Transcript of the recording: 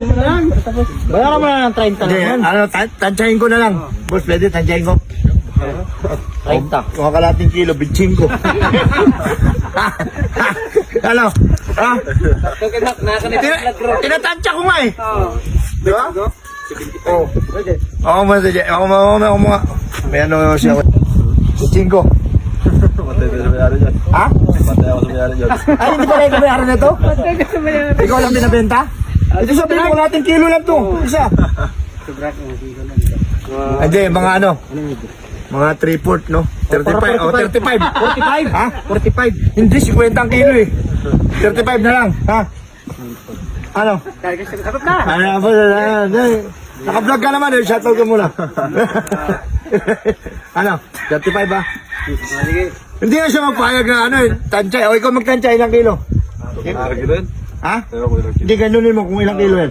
Bayaran mo na ng 30 Hindi, naman. ano, tansyahin ko na lang. Boss, pwede, tansyahin ko. 30. Mga kalating kilo, bitching ko. Ano? Ha? Tinatansya ko nga eh. Di ba? Oo. Ako masaya. Ako mga. May ano siya. Bitching ko. Matay ka sa mayari dyan. Ha? Matay ako sa mayari dyan. Ay, hindi pala yung bayaran na to? Ikaw lang binabenta? Ito sabihin ko natin kilo lang to. Isa. Hindi, mga ano? Mga 3/4, no? 35. O, 35. 45. Ha? 45. Hindi, 50 ang kilo eh. 35 na lang, ha? Ano? Ano ba? Naka-vlog ka naman eh. Shoutout ka muna. Ano? 35 ba? Hindi na siya magpayag na ano eh. Tansay. O, ikaw magtansay ilang kilo? Ilang kilo yun? Ha? Ewan ko ilang kilo. Hindi, ganunin mo kung ilang kilo yan.